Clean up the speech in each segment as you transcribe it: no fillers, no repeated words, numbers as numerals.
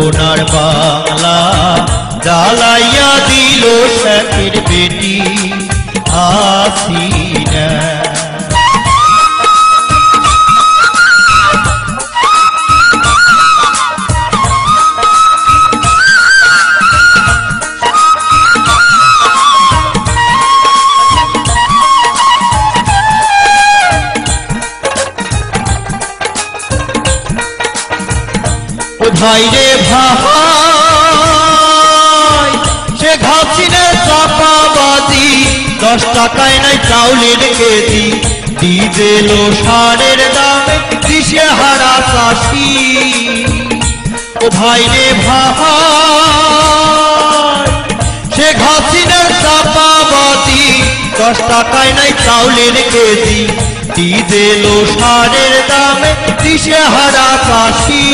সোনার বাংলা জ্বালাইয়া দিল শেখের বেটি হাসিনা। ভাই রে ভাই শেখ হাসিনার চাপাবাজি, 10 টাকায় নাই চাউলের কেজি, ডিজেল ও সারের দামে দিশেহারা চাষি। ও ভাই রে ভাই শেখ হাসিনার চাপাবাজি, 10 টাকায় নাই চাউলের কেজি, ডিজেল ও সারের দামে দিশেহারা চাষি।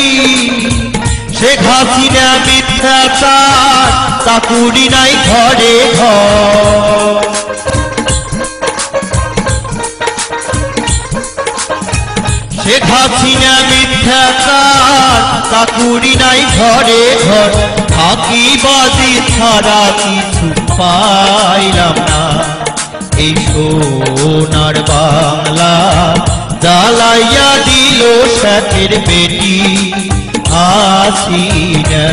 শেখ হাসিনা মিথ্যাচার, চাকুরি নাই ঘরে ঘর। শেখ হাসিনা মিথ্যাচার, চাকুরি নাই ঘরে ঘর। ফাঁকিবাজি ছাড়া কিছু পাইলাম না, এই সোনার বাংলা জ্বালাইয়া দিল শেখের বেটি হাসিনা।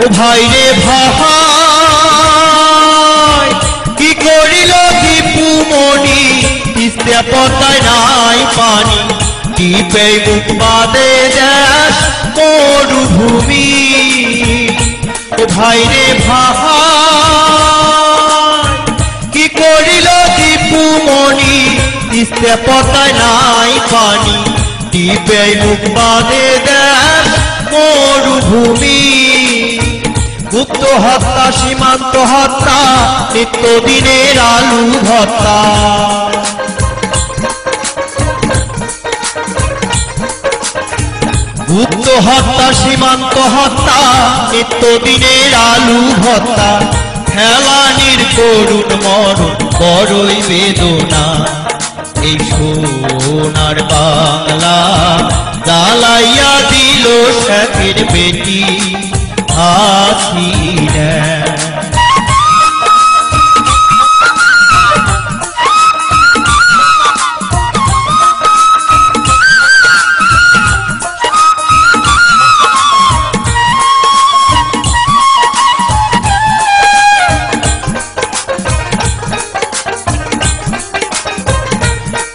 ও ভাই রে ভাই কি করিল দীপু মনি, তিস্তা পদ্মায় নাই পানি, টিপে মুখ বাদে দেশ মরুভূমি। ও ভাই রে ভাই কি করিল দীপু মনি, তিস্তা পদ্মায় নাই পানি, টিপে মুখ বাদে দেশ মরুভূমি। গুপ্ত হত্যা, সীমান্ত হত্যা, নিত্যদিনের আলু ভর্তা। গুপ্ত হত্যা, সীমান্ত হত্যা, নিত্যদিনের আলু ভর্তা। ফেলানির করুণ মরণ বড়ই বেদনা, এই সোনার বাংলা জ্বালাইয়া দিল শেখের বেটি হাসিনা।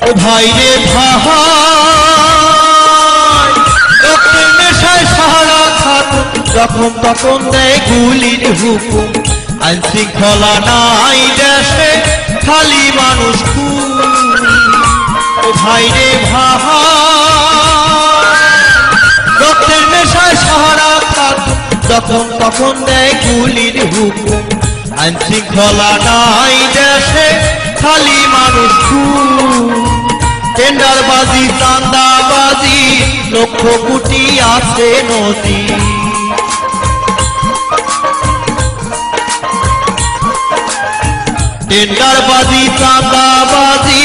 ও ভাই রে ভাই রক্তের নেশায় সারা খাতুন, যখন তখন দেয় গুলির হুকুম। আইন শৃঙ্খলা নাই দেশে, খালি মানুষ খুন। ও ভাই রে ভাই রক্তের নেশায় সারা খাতুন, যখন তখন দেয় গুলির হুকুম। আইন শৃঙ্খলা নাই দেশে, খালি মানুষ খুন। টেন্ডারবাজি, চাঁদাবাজি, লক্ষ কোটি আছে নদী। টেন্ডারবাজি, চাঁদাবাজি,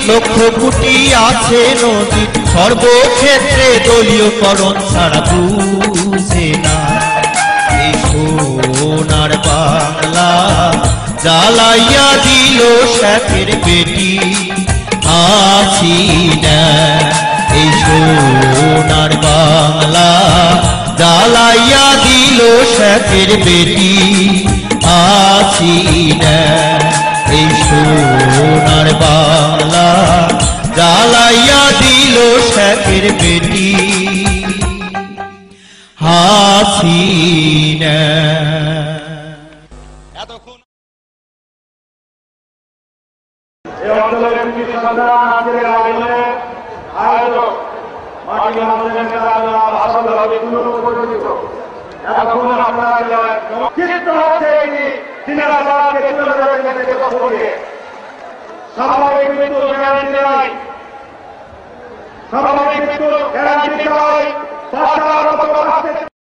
লক্ষ কোটি আছে নদী। সর্বক্ষেত্রে দলীয়করণ ছাড়া বুঝে না, এই সোনার বাংলা জ্বালাইয়া দিল শেখের বেটি হাসিনা। এই সোনার বাংলা জ্বালাইয়া দিল শেখের বেটি হাসিনা। এই সোনার বাংলা জ্বালাইয়া দিল শেখের বেটি হাসিনা। স্বাভাবিক মৃত্যু গ্যারান্টি চাই।